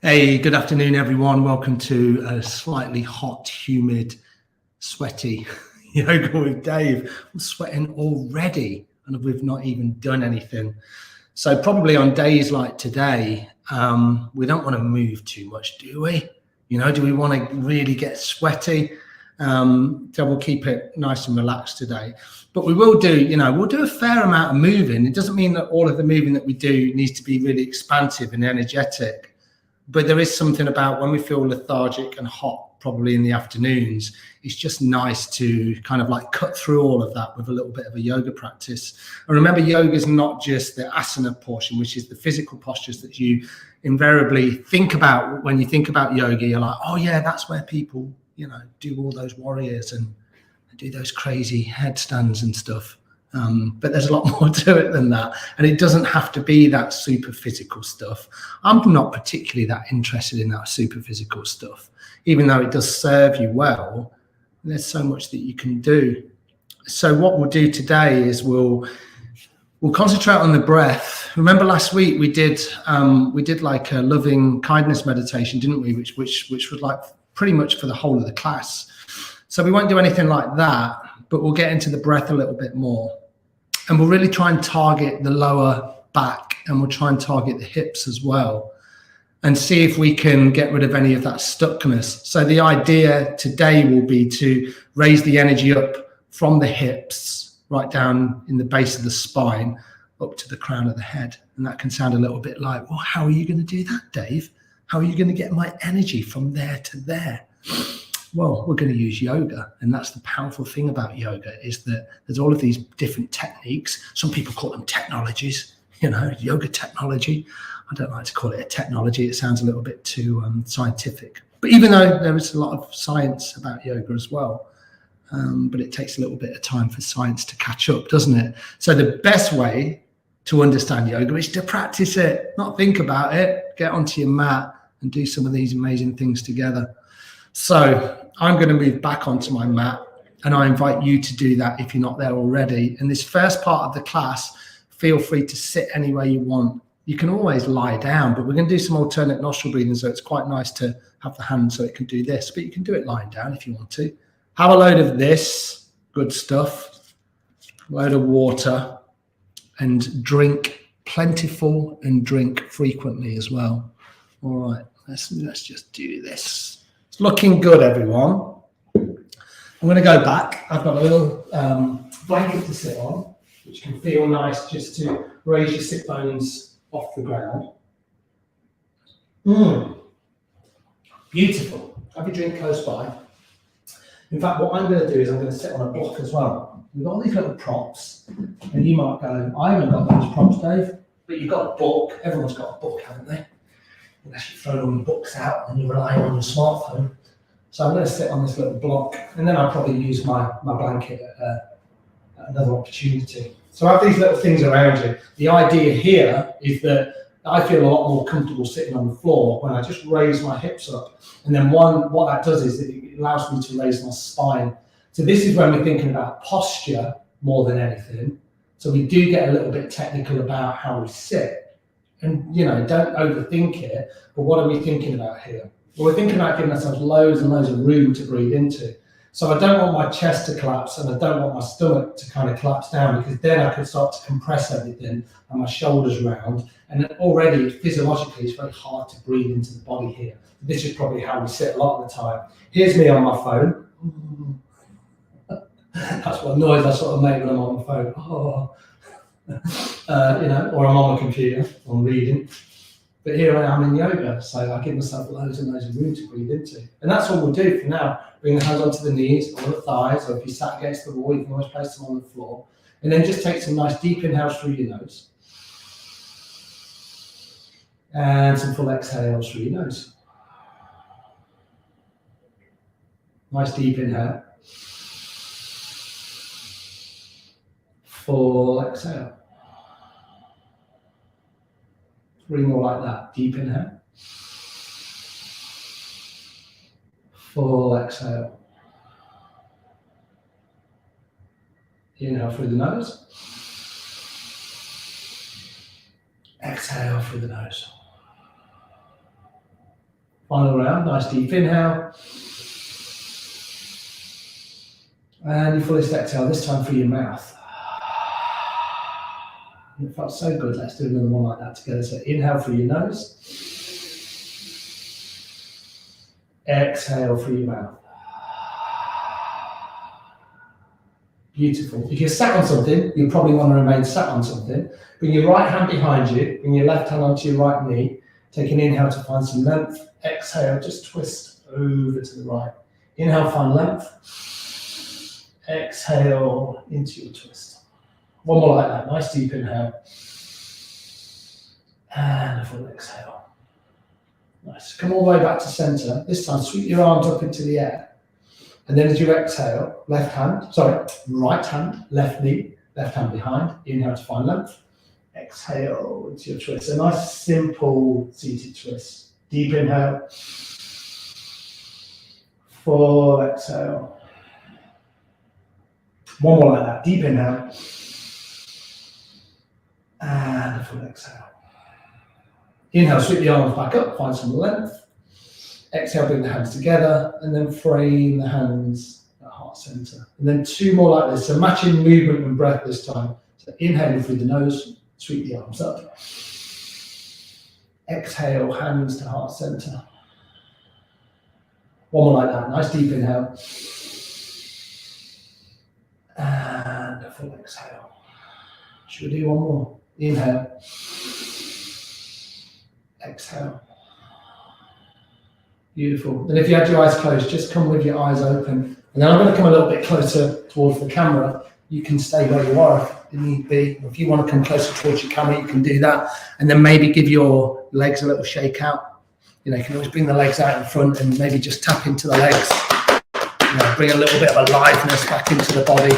Hey, good afternoon, everyone. Welcome to a slightly hot, humid, sweaty yoga with Dave. I'm sweating already, and we've not even done anything. So probably on days like today, we don't want to move too much, do we? Do we want to really get sweaty? So we'll keep it nice and relaxed today. But we will do, we'll do a fair amount of moving. It doesn't mean that all of the moving that we do needs to be really expansive and energetic. But there is something about when we feel lethargic and hot, probably in the afternoons, it's just nice to kind of like cut through all of that with a little bit of a yoga practice. And remember, yoga is not just the asana portion, which is the physical postures that you invariably think about. When you think about yoga, you're like, oh yeah, that's where people, do all those warriors and do those crazy headstands and stuff. But there's a lot more to it than that. And it doesn't have to be that super physical stuff. I'm not particularly that interested in that super physical stuff, even though it does serve you well. There's so much that you can do. So what we'll do today is we'll concentrate on the breath. Remember last week we did like a loving kindness meditation, didn't we? Which was like pretty much for the whole of the class. So we won't do anything like that, but we'll get into the breath a little bit more. And we'll really try and target the lower back, and we'll try and target the hips as well, and see if we can get rid of any of that stuckness. So the idea today will be to raise the energy up from the hips, right down in the base of the spine, up to the crown of the head. And that can sound a little bit like, well, how are you going to do that, Dave? How are you going to get my energy from there to there? Well, we're going to use yoga. And that's the powerful thing about yoga, is that there's all of these different techniques. Some people call them technologies, yoga technology. I don't like to call it a technology. It sounds a little bit too scientific. But even though there is a lot of science about yoga as well, but it takes a little bit of time for science to catch up, doesn't it? So the best way to understand yoga is to practice it, not think about it. Get onto your mat and do some of these amazing things together. So I'm going to move back onto my mat, and I invite you to do that if you're not there already. In this first part of the class, feel free to sit anywhere you want. You can always lie down, but we're going to do some alternate nostril breathing, so it's quite nice to have the hand so it can do this, but you can do it lying down if you want to. Have a load of this good stuff, a load of water, and drink plentiful and drink frequently as well. All right, let's just do this. It's looking good, everyone. I'm going to go back. I've got a little blanket to sit on, which can feel nice just to raise your sit bones off the ground. Beautiful. Have your drink close by. In fact, what I'm going to do is I'm going to sit on a block as well. We've got all these little props, and you might go, I haven't got those props, Dave, but you've got a book. Everyone's got a book, haven't they? Unless you throw all your books out and you're relying on your smartphone. So I'm going to sit on this little block, and then I'll probably use my blanket at another opportunity. So I have these little things around you. The idea here is that I feel a lot more comfortable sitting on the floor when I just raise my hips up. And then what that does is it allows me to raise my spine. So this is when we're thinking about posture more than anything. So we do get a little bit technical about how we sit. And, don't overthink it. But what are we thinking about here? Well, we're thinking about giving ourselves loads and loads of room to breathe into. So I don't want my chest to collapse, and I don't want my stomach to kind of collapse down, because then I could start to compress everything and my shoulders round. And already physiologically, it's very hard to breathe into the body here. This is probably how we sit a lot of the time. Here's me on my phone. That's what noise I sort of make when I'm on my phone. Oh. Or I'm on my computer, I'm reading. But here I am in yoga, so I give myself loads and loads of room to breathe into. And that's all we'll do for now. Bring the hands onto the knees or the thighs, or if you sat against the wall, you can always place them on the floor. And then just take some nice deep inhales through your nose. And some full exhales through your nose. Nice deep inhale. Full exhale. 3 more like that. Deep inhale. Full exhale. Inhale through the nose. Exhale through the nose. Final round, nice deep inhale. And your fullest exhale, this time through your mouth. It felt so good. Let's do another one like that together. So inhale through your nose. Exhale through your mouth. Beautiful. If you're sat on something, you probably want to remain sat on something. Bring your right hand behind you. Bring your left hand onto your right knee. Take an inhale to find some length. Exhale, just twist over to the right. Inhale, find length. Exhale into your twist. One more like that. Nice deep inhale. And a full exhale. Nice. Come all the way back to center. This time, sweep your arms up into the air. And then as you exhale, right hand, left knee, left hand behind. Inhale to find length. Exhale into your twist. A nice, simple seated twist. Deep inhale. Full exhale. One more like that. Deep inhale. And a full exhale. Inhale, sweep the arms back up, find some length. Exhale, bring the hands together, and then frame the hands at heart center. And then two more like this. So matching movement and breath this time. So inhaling through the nose, sweep the arms up. Exhale, hands to heart center. One more like that. Nice deep inhale. And a full exhale. Should we do one more? Inhale. Exhale. Beautiful. And if you had your eyes closed, just come with your eyes open. And then I'm going to come a little bit closer towards the camera. You can stay where you are if need be. If you want to come closer towards your camera, you can do that. And then maybe give your legs a little shake out. You know, you can always bring the legs out in front and maybe just tap into the legs. You know, bring a little bit of aliveness back into the body.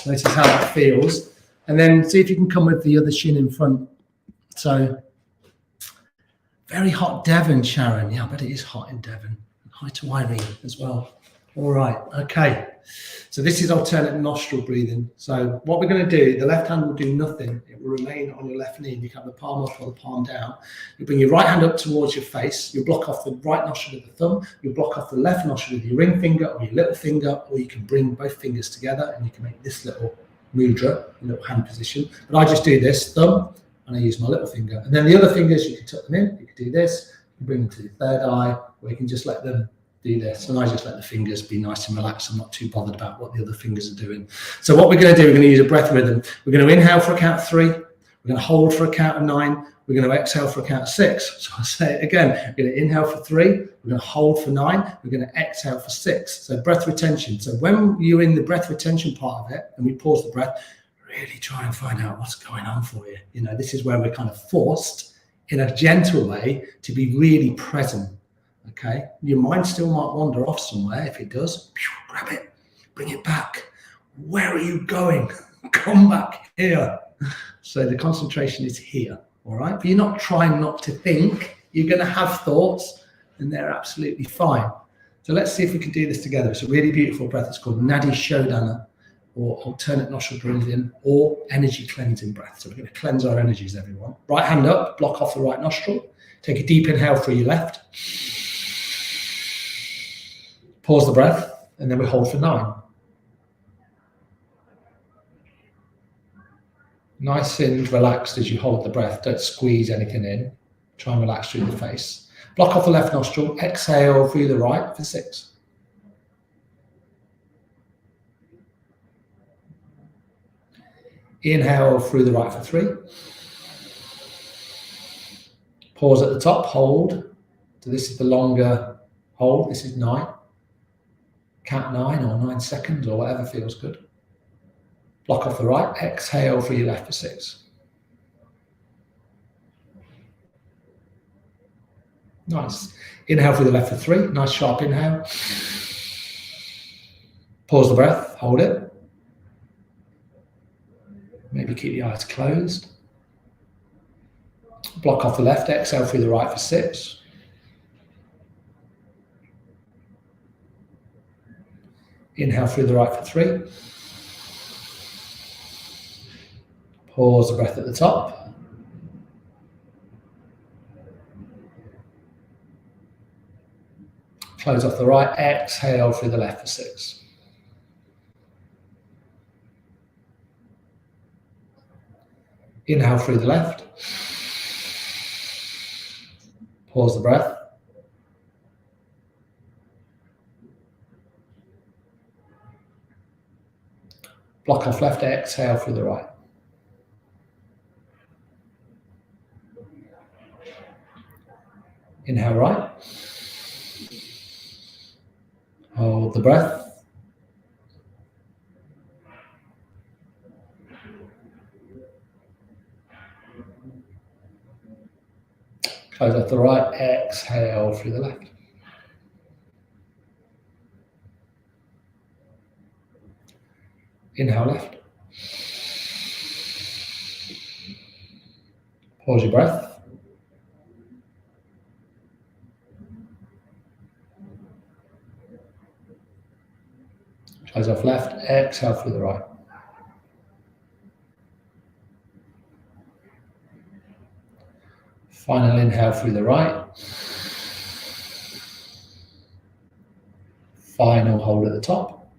Notice how that feels. And then see if you can come with the other shin in front. So, very hot Devon, Sharon. Yeah, I bet it is hot in Devon. Hi to Irene as well. All right, okay. So this is alternate nostril breathing. So what we're going to do, the left hand will do nothing. It will remain on your left knee. You can have the palm up or the palm down. You bring your right hand up towards your face. You block off the right nostril with the thumb. You block off the left nostril with your ring finger or your little finger, or you can bring both fingers together and you can make this little mudra, little hand position. But I just do this, thumb, and I use my little finger. And then the other fingers, you can tuck them in. You can do this. You can bring them to the third eye, or you can just let them do this. And I just let the fingers be nice and relaxed. I'm not too bothered about what the other fingers are doing. So what we're going to do, we're going to use a breath rhythm. We're going to inhale for a count of 3. We're going to hold for a count of 9. We're going to exhale for a count of 6. So I'll say it again. We're going to inhale for 3. We're going to hold for 9. We're going to exhale for 6. So breath retention. So when you're in the breath retention part of it, and we pause the breath, really try and find out what's going on for you. You know, this is where we're kind of forced in a gentle way to be really present. Okay, your mind still might wander off somewhere. If it does, grab it, bring it back. Where are you going? Come back here. So the concentration is here, all right? But you're not trying not to think. You're going to have thoughts, and they're absolutely fine. So let's see if we can do this together. It's a really beautiful breath. It's called Nadi Shodhana, or alternate nostril breathing, or energy cleansing breath. So we're going to cleanse our energies, everyone. Right hand up, block off the right nostril. Take a deep inhale through your left. Pause the breath, and then we hold for 9. Nice and relaxed as you hold the breath. Don't squeeze anything in. Try and relax through the face. Block off the left nostril. Exhale through the right for 6. Inhale through the right for 3. Pause at the top. Hold. So this is the longer hold. This is 9. Count 9 or 9 seconds or whatever feels good. Block off the right. Exhale through your left for 6. Nice. Inhale through the left for 3. Nice sharp inhale. Pause the breath. Hold it. Maybe keep the eyes closed. Block off the left. Exhale through the right for 6. Inhale through the right for 3. Pause the breath at the top. Close off the right, exhale through the left for 6. Inhale through the left. Pause the breath. Block off left, exhale through the right. Inhale right. Hold the breath. Close off the right, exhale through the left. Inhale left. Pause your breath. Close off left, exhale through the right. Final inhale through the right. Final hold at the top.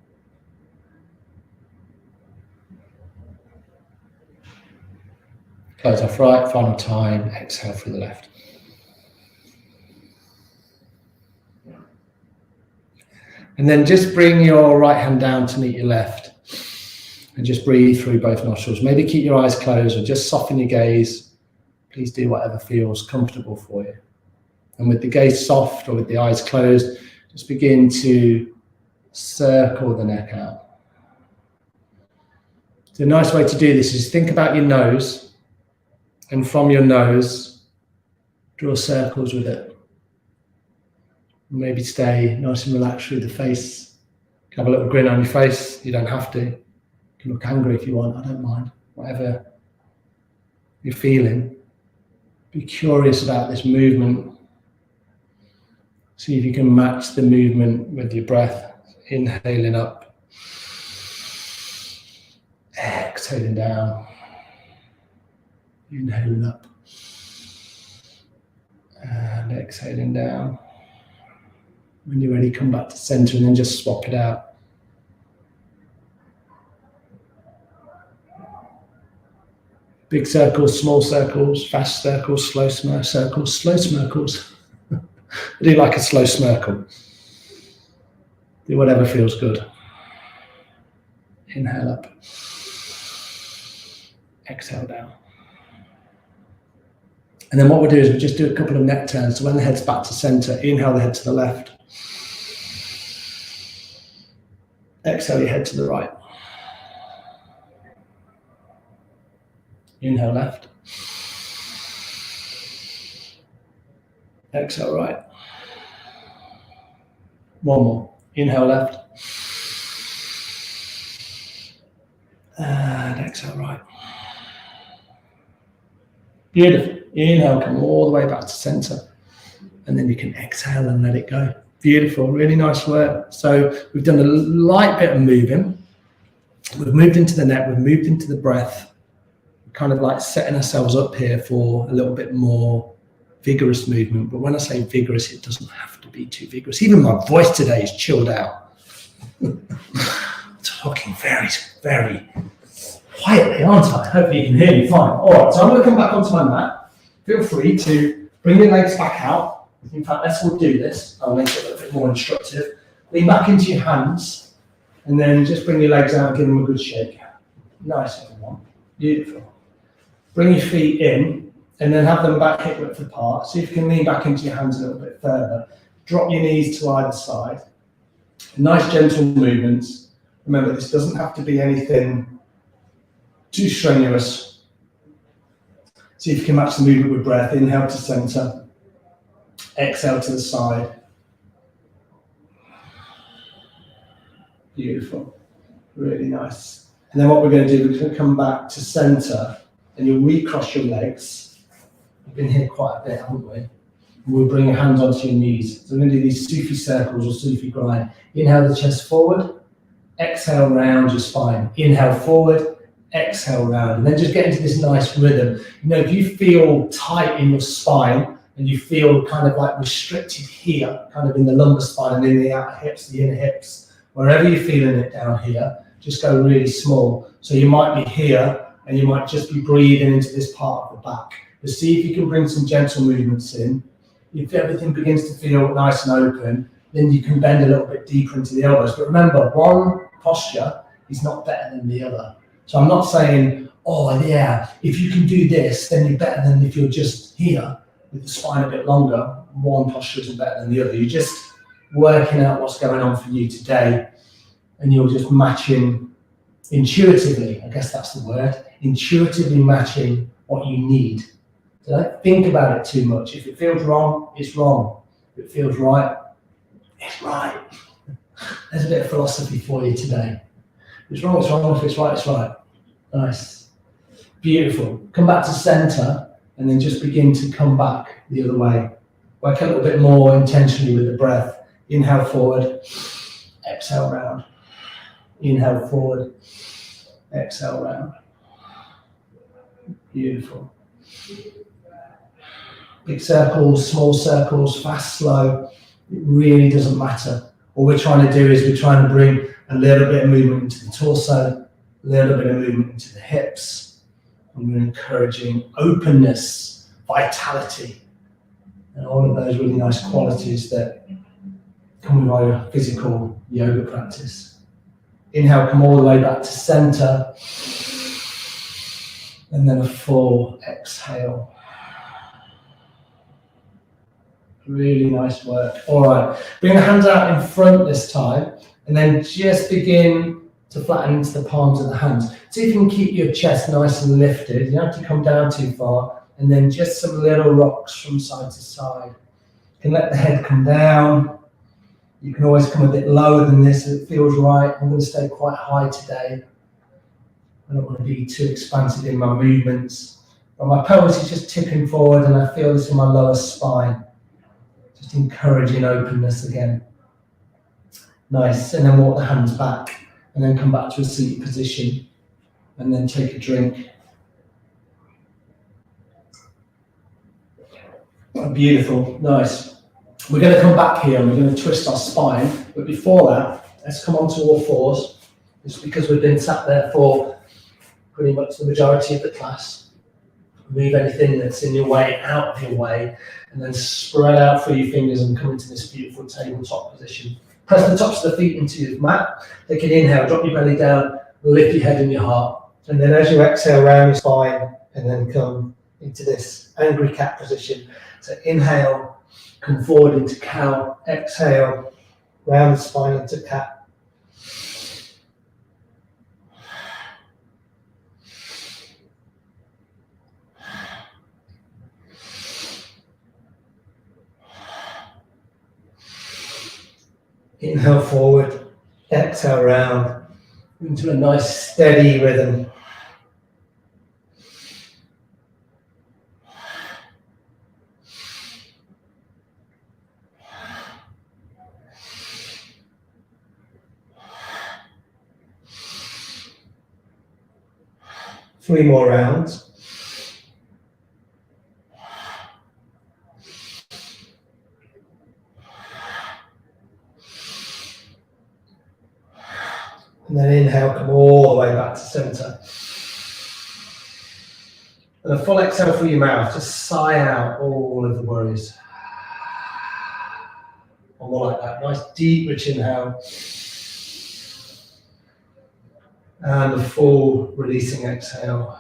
Close off right, final time, exhale through the left. And then just bring your right hand down to meet your left. And just breathe through both nostrils. Maybe keep your eyes closed or just soften your gaze. Please do whatever feels comfortable for you. And with the gaze soft or with the eyes closed, just begin to circle the neck out. So a nice way to do this is think about your nose, and from your nose, draw circles with it. Maybe stay nice and relaxed through the face. Have a little grin on your face. You don't have to. You can look angry if you want. I don't mind. Whatever you're feeling. Be curious about this movement. See if you can match the movement with your breath. Inhaling up. Exhaling down. Inhaling up. And exhaling down. When you're ready, come back to center and then just swap it out. Big circles, small circles, fast circles, slow circles, slow smirkles. I do like a slow smirkle. Do whatever feels good. Inhale up. Exhale down. And then what we'll do is we'll just do a couple of neck turns. So when the head's back to center, inhale the head to the left. Exhale your head to the right. Inhale left. Exhale right. One more. Inhale left. And exhale right. Beautiful. Inhale, come all the way back to center. And then you can exhale and let it go. Beautiful, really nice work. So we've done a light bit of moving. We've moved into the neck, we've moved into the breath. We're kind of like setting ourselves up here for a little bit more vigorous movement. But when I say vigorous, it doesn't have to be too vigorous. Even my voice today is chilled out. Talking very, very quietly, aren't I? Hopefully you can hear me fine. All right, so I'm going to come back onto my mat. Feel free to bring your legs back out. In fact, let's all do this. I'll make it a little bit more instructive. Lean back into your hands, and then just bring your legs out and give them a good shake. Nice, everyone. Beautiful. Bring your feet in, and then have them back hip width apart. See if you can lean back into your hands a little bit further. Drop your knees to either side. Nice, gentle movements. Remember, this doesn't have to be anything too strenuous. See if you can match the movement with breath. Inhale to center. Exhale to the side. Beautiful. Really nice. And then what we're going to do, we're going to come back to center and you'll recross your legs. We've been here quite a bit, haven't we? And we'll bring your hands onto your knees. So we're going to do these Sufi circles or Sufi grind. Inhale the chest forward. Exhale round your spine. Inhale forward. Exhale round. And then just get into this nice rhythm. You know, if you feel tight in your spine, and you feel kind of like restricted here, kind of in the lumbar spine and in the outer hips, the inner hips, wherever you're feeling it down here, just go really small. So you might be here and you might just be breathing into this part of the back. But see if you can bring some gentle movements in. If everything begins to feel nice and open, then you can bend a little bit deeper into the elbows. But remember, one posture is not better than the other. So I'm not saying, oh yeah, if you can do this, then you're better than if you're just here with the spine a bit longer. One posture isn't better than the other. You're just working out what's going on for you today, and you're just matching intuitively, I guess that's the word, intuitively matching what you need. So don't think about it too much. If it feels wrong, it's wrong. If it feels right, it's right. There's a bit of philosophy for you today. If it's wrong, it's wrong. If it's right, it's right. Nice. Beautiful. Come back to center and then just begin to come back the other way. Work a little bit more intentionally with the breath. Inhale forward, exhale round. Inhale forward, exhale round. Beautiful. Big circles, small circles, fast, slow. It really doesn't matter. All we're trying to do is we're trying to bring a little bit of movement into the torso, a little bit of movement into the hips. And we're encouraging openness, vitality, and all of those really nice qualities that come with our physical yoga practice. Inhale, come all the way back to center. And then a full exhale. Really nice work. All right, bring the hands out in front this time, and then just begin to flatten into the palms of the hands. See if you can keep your chest nice and lifted. You don't have to come down too far, and then just some little rocks from side to side. You can let the head come down. You can always come a bit lower than this if it feels right. I'm going to stay quite high today. I don't want to be too expansive in my movements. But my pelvis is just tipping forward, and I feel this in my lower spine. Just encouraging openness again. Nice. And then walk the hands back, and then come back to a seated position, and then take a drink. Oh, beautiful. Nice. We're going to come back here and we're going to twist our spine. But before that, let's come onto all fours. Just because we've been sat there for pretty much the majority of the class. Move anything that's in your way out of your way, and then spread out through your fingers and come into this beautiful tabletop position. Press the tops of the feet into your mat. Take an inhale, drop your belly down, lift your head and your heart. And then as you exhale, round your spine, and then come into this angry cat position. So inhale, come forward into cow. Exhale, round the spine into cat. Inhale forward, exhale round into a nice steady rhythm. Three more rounds. And then inhale, come all the way back to center. And a full exhale through your mouth, just sigh out all of the worries. Or more like that, nice deep, rich inhale. And a full releasing exhale.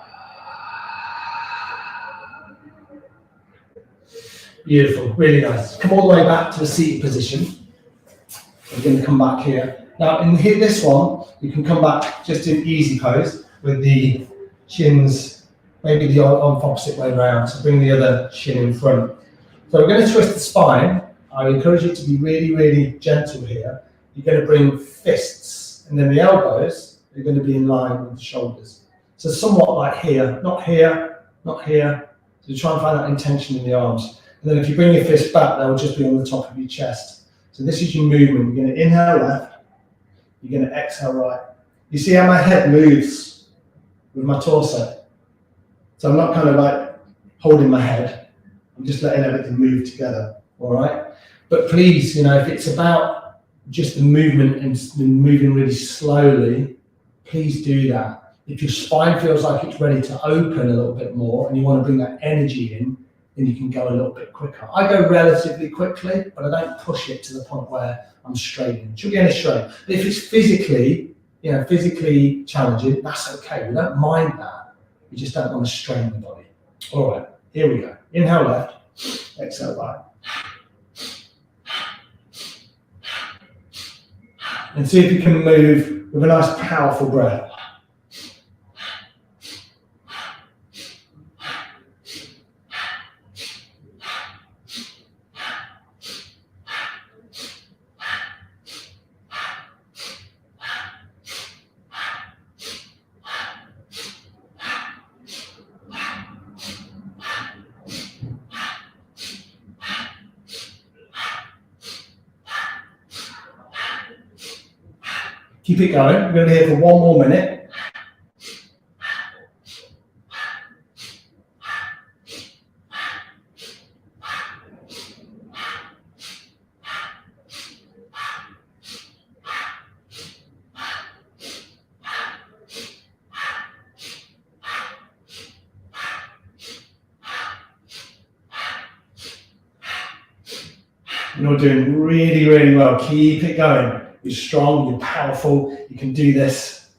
Beautiful, really nice. Come all the way back to a seated position. We're going to come back here. Now, in this one, you can come back just in easy pose with the shins, maybe the opposite way around. So bring the other shin in front. So we're going to twist the spine. I encourage you to be really, really gentle here. You're going to bring fists, and then the elbows are going to be in line with the shoulders. So somewhat like here, not here, not here. So try and find that intention in the arms. And then if you bring your fist back, they'll just be on the top of your chest. So this is your movement. You're going to inhale left. You're going to exhale right. You see how my head moves with my torso? So I'm not kind of like holding my head. I'm just letting everything move together, all right? But please, you know, if it's about just the movement and moving really slowly, please do that. If your spine feels like it's ready to open a little bit more and you want to bring that energy in, then you can go a little bit quicker. I go relatively quickly, but I don't push it to the point where I'm straining. It should be any strain. But if it's physically, you know, physically challenging, that's okay. We don't mind that. We just don't want to strain the body. All right, here we go. Inhale left, exhale right. And see if you can move with a nice powerful breath. Keep it going. We're going to be here for one more minute. You're doing really, really well. Keep it going. You're strong, you're powerful, you can do this.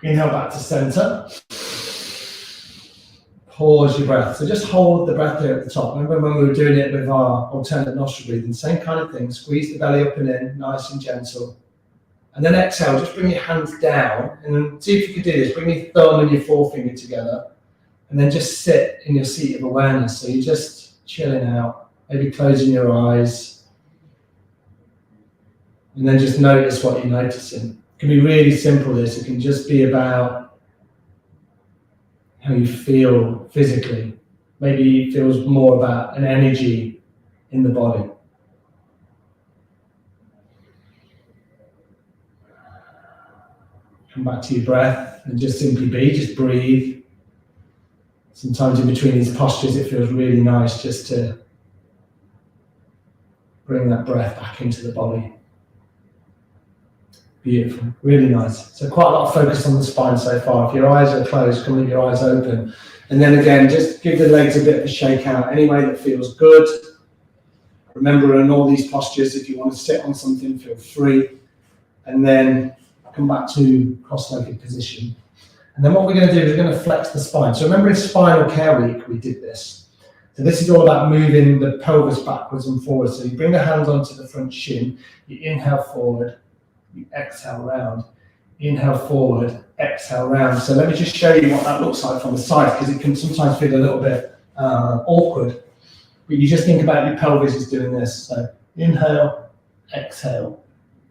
Inhale back to center. Pause your breath. So just hold the breath here at the top. Remember when we were doing it with our alternate nostril breathing, same kind of thing. Squeeze the belly up and in, nice and gentle. And then exhale, just bring your hands down and then see if you can do this. Bring your thumb and your forefinger together and then just sit in your seat of awareness. So you're just chilling out, maybe closing your eyes. And then just notice what you're noticing. It can be really simple, this. It can just be about how you feel physically. Maybe it feels more about an energy in the body. Come back to your breath and just simply be, just breathe. Sometimes in between these postures it feels really nice just to bring that breath back into the body. Beautiful, really nice. So quite a lot of focus on the spine so far. If your eyes are closed, come leave your eyes open. And then again, just give the legs a bit of a shake out, any way that feels good. Remember, in all these postures, if you want to sit on something, feel free. And then come back to cross-legged position. And then what we're going to do is we're going to flex the spine. So remember in Spinal Care Week, we did this. So this is all about moving the pelvis backwards and forwards. So you bring the hands onto the front shin, you inhale forward, you exhale round, inhale forward, exhale round. So let me just show you what that looks like from the side, because it can sometimes feel a little bit awkward. But you just think about your pelvis is doing this. So inhale, exhale,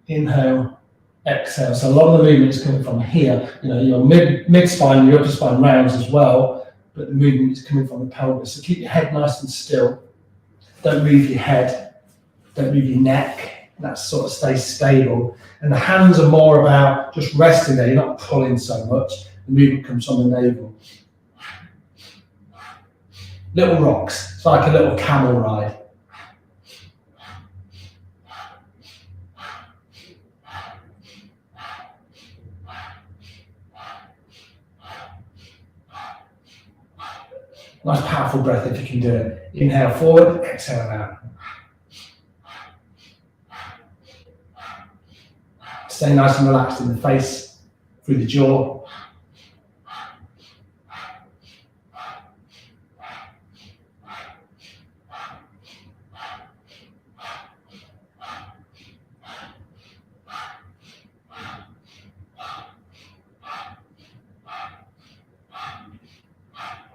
inhale, exhale. So a lot of the movement is coming from here. You know, your mid spine, your upper spine rounds as well, but the movement is coming from the pelvis. So keep your head nice and still. Don't move your head. Don't move your neck. That sort of stays stable. And the hands are more about just resting there. You're not pulling so much. The movement comes from the navel. Little rocks. It's like a little camel ride. Nice powerful breath if you can do it. Inhale forward, exhale out. Stay nice and relaxed in the face, through the jaw.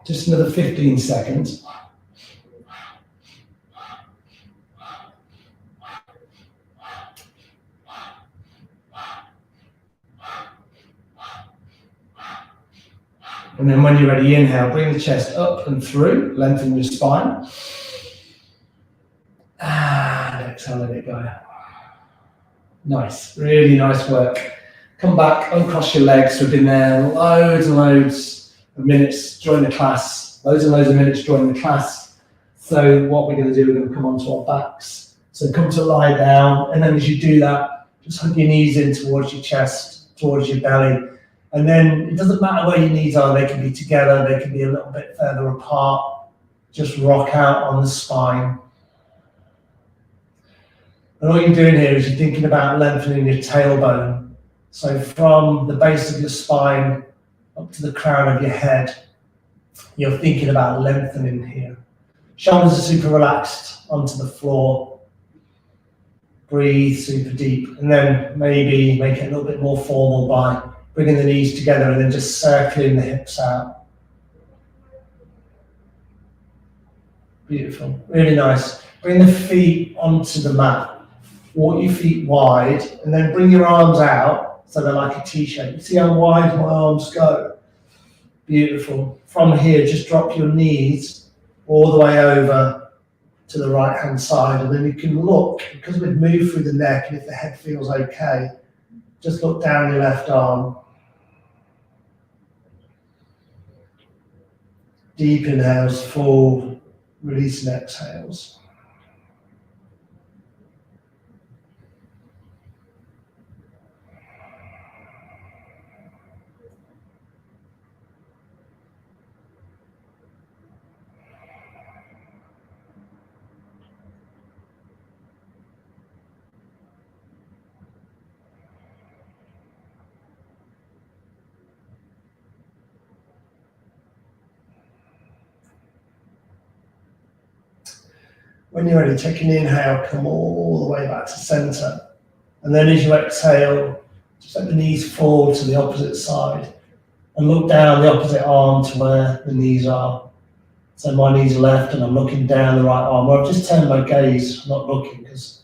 Just another 15 seconds. And then when you're ready, inhale, bring the chest up and through, lengthen your spine. And exhale, let it go. Nice, really nice work. Come back, uncross your legs. We've been there loads and loads of minutes during the class, loads and loads of minutes during the class. So what we're going to do, we're going to come onto our backs. So come to lie down, and then as you do that, just hug your knees in towards your chest, towards your belly. And then it doesn't matter where your knees are, they can be together, they can be a little bit further apart. Just rock out on the spine. And all you're doing here is you're thinking about lengthening your tailbone. So from the base of your spine up to the crown of your head, you're thinking about lengthening here. Shoulders are super relaxed onto the floor. Breathe super deep. And then maybe make it a little bit more formal by bringing the knees together and then just circling the hips out. Beautiful, really nice. Bring the feet onto the mat. Walk your feet wide and then bring your arms out so they're like a T-shape. You see how wide my arms go? Beautiful. From here, just drop your knees all the way over to the right-hand side, and then you can look, because we've moved through the neck, and if the head feels okay, just look down your left arm. Deep inhales, full, releasing exhales. When you're ready, take an inhale, come all the way back to center. And then as you exhale, just let the knees fall to the opposite side and look down the opposite arm to where the knees are. So my knees are left and I'm looking down the right arm. Or I've just turned my gaze, not looking, because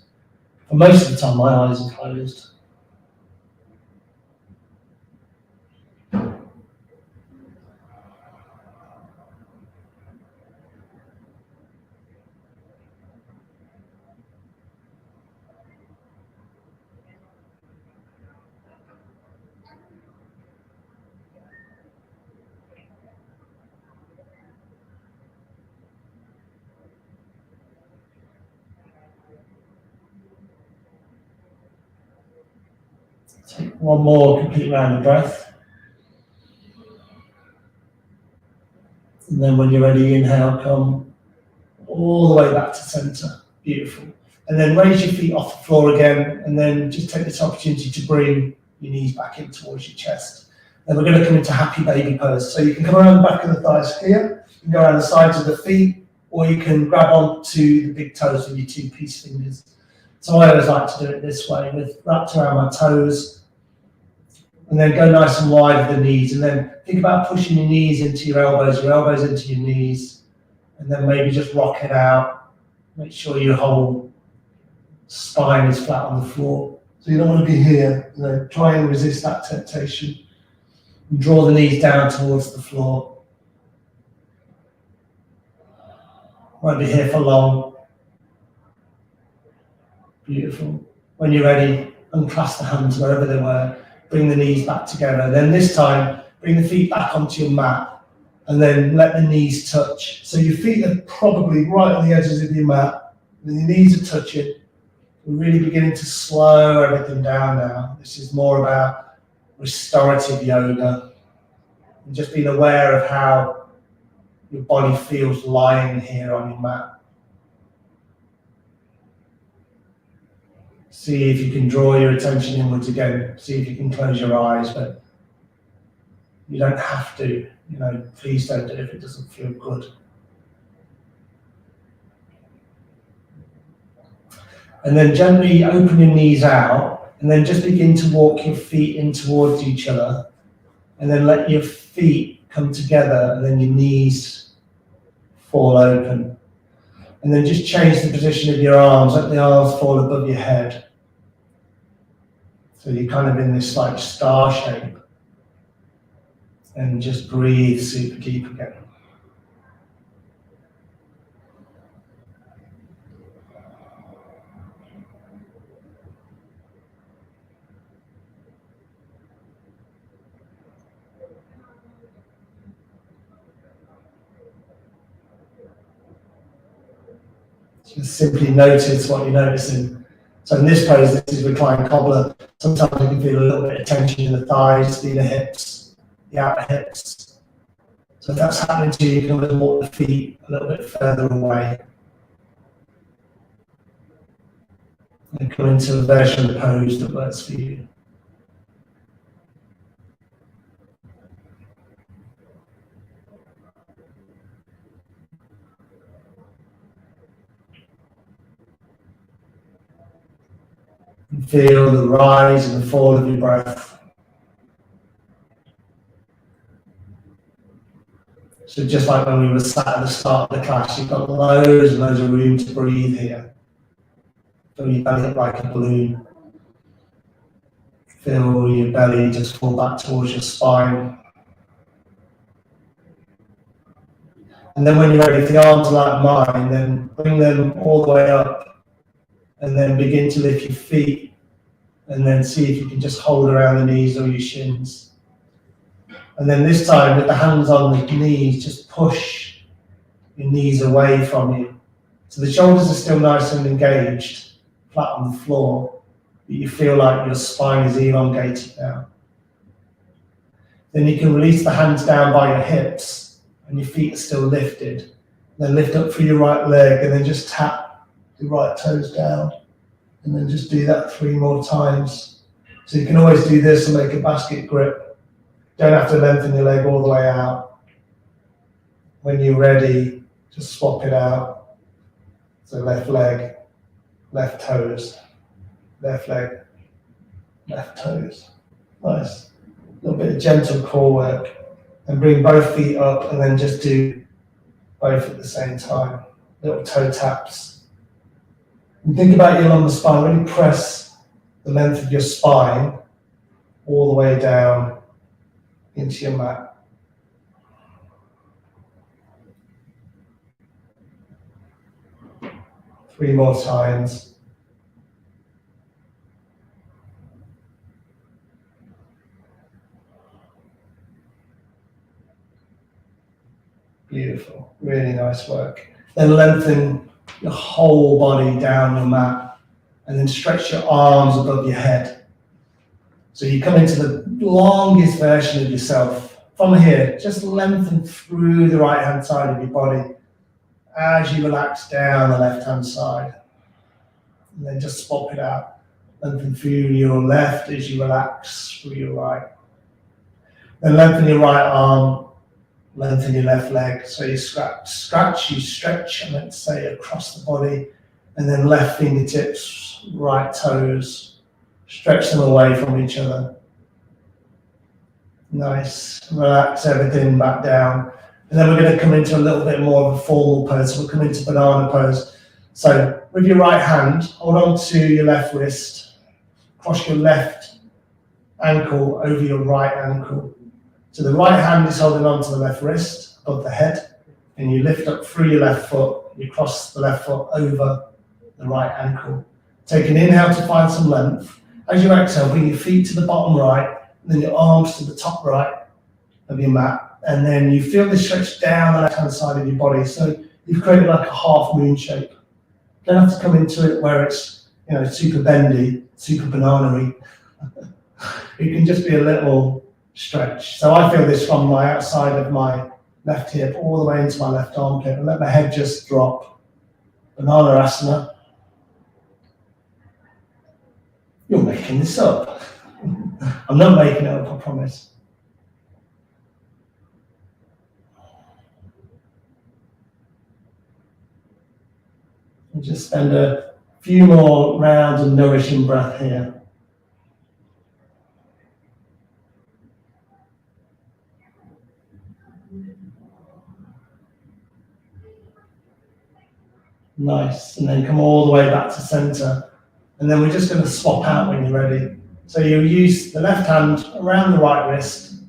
for most of the time my eyes are closed. Take one more complete round of breath. And then when you're ready, inhale, come all the way back to center. Beautiful. And then raise your feet off the floor again, and then just take this opportunity to bring your knees back in towards your chest. Then we're going to come into happy baby pose. So you can come around the back of the thighs here, you can go around the sides of the feet, or you can grab onto the big toes with your two peace fingers. So I always like to do it this way, with wrapped around my toes, and then go nice and wide with the knees, and then think about pushing your knees into your elbows into your knees, and then maybe just rock it out. Make sure your whole spine is flat on the floor. So you don't want to be here. Try and resist that temptation. And draw the knees down towards the floor. Won't be here for long. Beautiful. When you're ready, unclasp the hands wherever they were. Bring the knees back together. Then this time, bring the feet back onto your mat, and then let the knees touch. So your feet are probably right on the edges of your mat, and your knees are touching. We're really beginning to slow everything down now. This is more about restorative yoga, and just being aware of how your body feels lying here on your mat. See if you can draw your attention inwards again. See if you can close your eyes, but you don't have to. Please don't do it if it doesn't feel good. And then gently open your knees out, and then just begin to walk your feet in towards each other, and then let your feet come together, and then your knees fall open. And then just change the position of your arms. Let the arms fall above your head. So you're kind of in this like star shape. And just breathe super deep again. Just simply notice what you're noticing. So in this pose, this is reclined cobbler. Sometimes you can feel a little bit of tension in the thighs, the inner hips, the outer hips. So if that's happening to you, you can always walk the feet a little bit further away. And come into a version of the pose that works for you. And feel the rise and the fall of your breath. So just like when we were sat at the start of the class, you've got loads and loads of room to breathe here. Feel your belly up like a balloon. Feel your belly just fall back towards your spine. And then when you're ready, if the arms are like mine, then bring them all the way up. And then begin to lift your feet. And then see if you can just hold around the knees or your shins. And then this time, with the hands on the knees, just push your knees away from you. So the shoulders are still nice and engaged, flat on the floor, but you feel like your spine is elongated now. Then you can release the hands down by your hips, and your feet are still lifted. Then lift up through your right leg, and then just tap your right toes down. And then just do that 3 more times. So you can always do this and make a basket grip. Don't have to lengthen your leg all the way out. When you're ready, just swap it out. So left leg, left toes, left leg, left toes. Nice. A little bit of gentle core work. And bring both feet up and then just do both at the same time. Little toe taps. And think about your lumbar spine. Really press the length of your spine all the way down into your mat. Three more times. Beautiful, really nice work. Then lengthen your whole body down your mat and then stretch your arms above your head. So you come into the longest version of yourself. From here, just lengthen through the right hand side of your body as you relax down the left hand side. And then just swap it out. Lengthen through your left as you relax through your right. Then lengthen your right arm. Lengthen your left leg, so you scratch, you stretch, I meant to say, across the body, and then left fingertips, right toes, stretch them away from each other. Nice, relax everything back down. And then we're going to come into a little bit more of a formal pose, so we'll come into banana pose. So with your right hand, hold on to your left wrist, cross your left ankle over your right ankle. So the right hand is holding on to the left wrist above the head, and you lift up through your left foot, you cross the left foot over the right ankle. Take an inhale to find some length. As you exhale, bring your feet to the bottom right, and then your arms to the top right of your mat, and then you feel this stretch down the left-hand side of your body. So you've created like a half moon shape. You don't have to come into it where it's, super bendy, super banana-y. It can just be a little stretch. So I feel this from my outside of my left hip all the way into my left armpit, and let my head just drop. Banana asana. You're making this up. I'm not making it up, I promise. And just spend a few more rounds of nourishing breath here. Nice, and then come all the way back to center. And then we're just going to swap out when you're ready. So you'll use the left hand around the right wrist,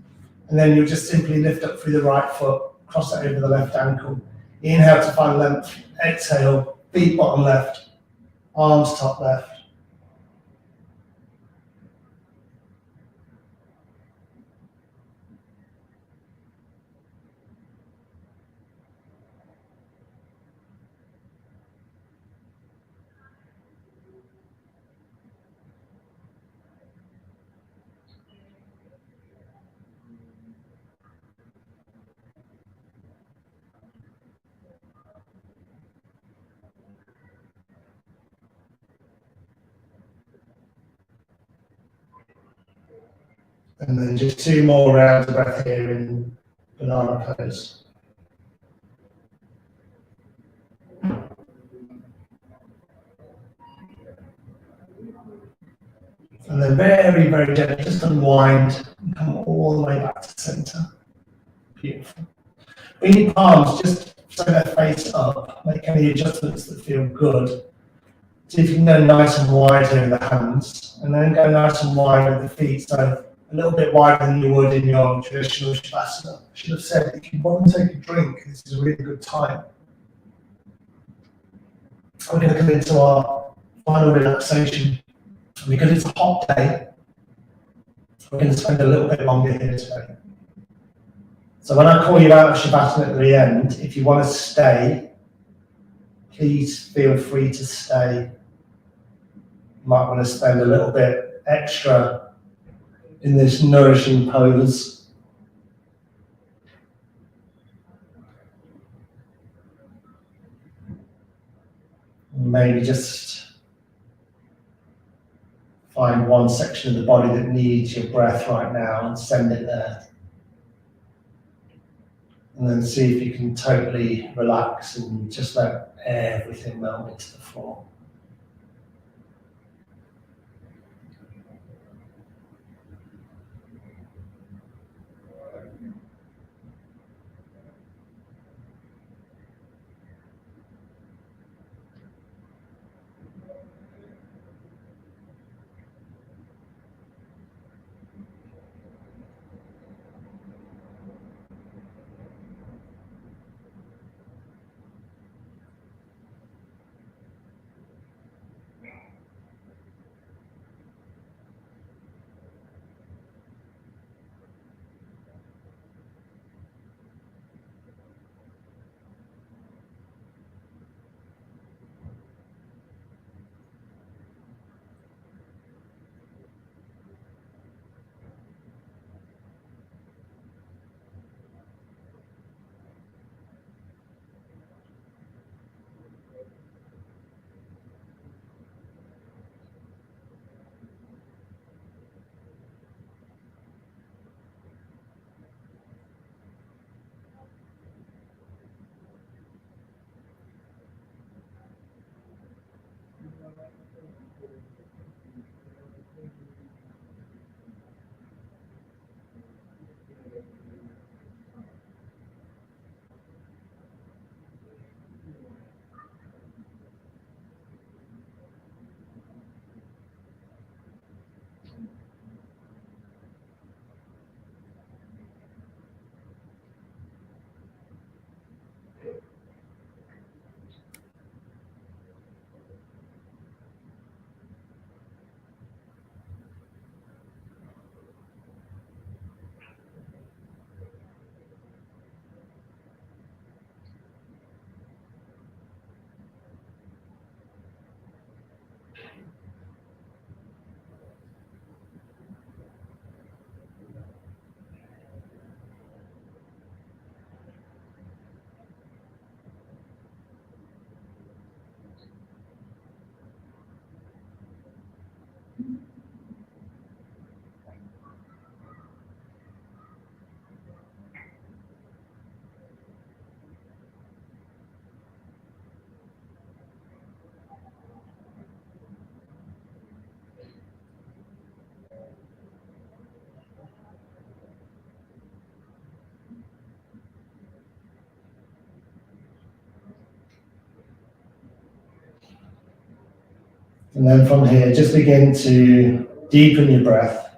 And then you'll just simply lift up through the right foot, cross it over the left ankle. Inhale to find length, exhale, feet bottom left, arms top left. And then just 2 more rounds of breath here in banana pose. And then very, very gently, just unwind and come all the way back to center. Beautiful. Bring your palms just so they're face up. Make any adjustments that feel good. See if you can go nice and wide here with the hands, and then go nice and wide with the feet. So a little bit wider than you would in your traditional Shavasana. I should have said, if you want to take a drink, this is a really good time. We're going to come into our final relaxation. Because it's a hot day, we're going to spend a little bit longer here today. So when I call you out of Shavasana at the end, if you want to stay, please feel free to stay. You might want to spend a little bit extra in this nourishing pose. Maybe just find one section of the body that needs your breath right now and send it there. And then see if you can totally relax and just let everything melt into the floor. And then from here, just begin to deepen your breath.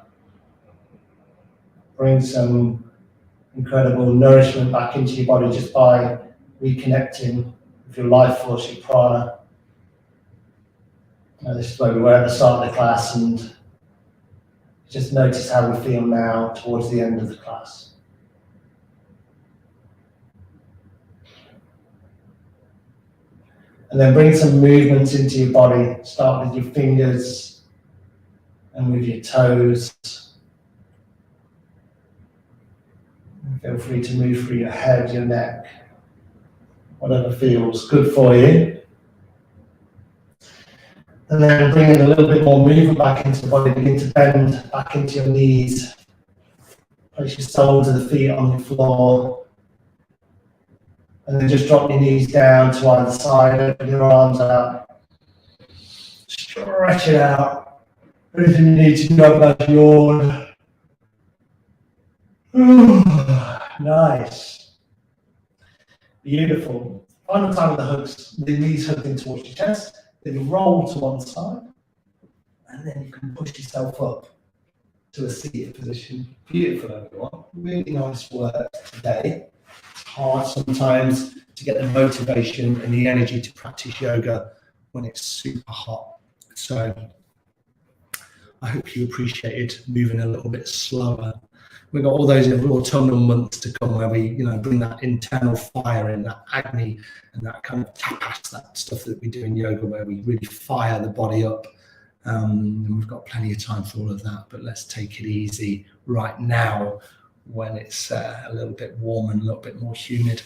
Bring some incredible nourishment back into your body just by reconnecting with your life force, your prana. This is where we were at the start of the class, and just notice how we feel now towards the end of the class. And then bring some movements into your body. Start with your fingers and with your toes. And feel free to move through your head, your neck, whatever feels good for you. And then bring in a little bit more movement back into the body. Begin to bend back into your knees. Place your soles of the feet on the floor. And then just drop your knees down to either side. Open your arms out. Stretch it out. Everything you need to do about yawn. Nice. Beautiful. Final time with the hooks. The knees hooking towards your chest. Then you roll to one side, and then you can push yourself up to a seated position. Beautiful, everyone. Really nice work today. It's hard sometimes to get the motivation and the energy to practice yoga when it's super hot. So I hope you appreciated moving a little bit slower. We've got all those autumnal months to come where we, bring that internal fire in, that agni and that kind of tapas, that stuff that we do in yoga where we really fire the body up. And we've got plenty of time for all of that, but let's take it easy right now when it's a little bit warm and a little bit more humid.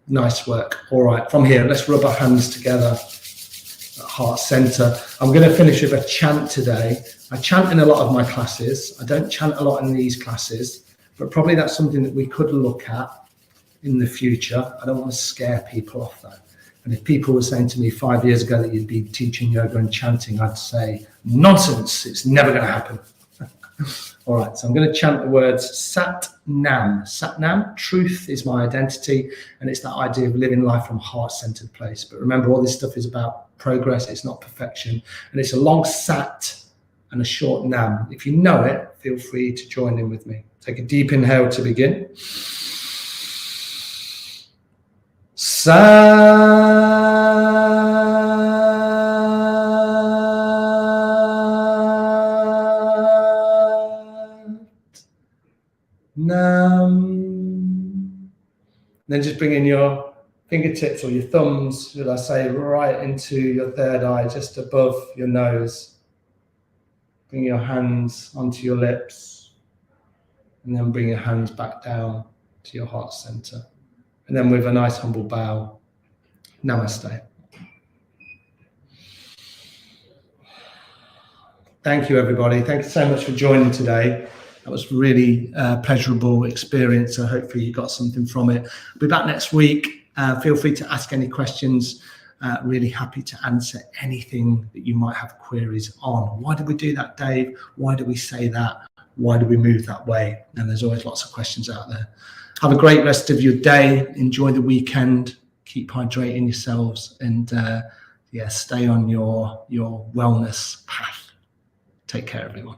Nice work. All right, from here, let's rub our hands together at heart center. I'm going to finish with a chant today. I chant in a lot of my classes. I don't chant a lot in these classes, but probably that's something that we could look at in the future. I don't want to scare people off that. And if people were saying to me 5 years ago that you'd be teaching yoga and chanting, I'd say, nonsense, it's never going to happen. All right, so I'm going to chant the words Sat Nam. Sat Nam, truth is my identity, and it's that idea of living life from a heart-centered place. But remember, all this stuff is about progress, it's not perfection. And it's a long Sat and a short Nam. If you know it, feel free to join in with me. Take a deep inhale to begin. Nam. Then just bring in your fingertips or your thumbs, should I say, right into your third eye, just above your nose. Bring your hands onto your lips, and then bring your hands back down to your heart center. And then with a nice humble bow, namaste. Thank you, everybody. Thank you so much for joining today. That was really pleasurable experience. So hopefully you got something from it. I'll be back next week. Feel free to ask any questions. Really happy to answer anything that you might have queries on. Why did we do that, Dave? Why do we say that? Why do we move that way? And there's always lots of questions out there. Have a great rest of your day. Enjoy the weekend. Keep hydrating yourselves, and stay on your wellness path. Take care, everyone.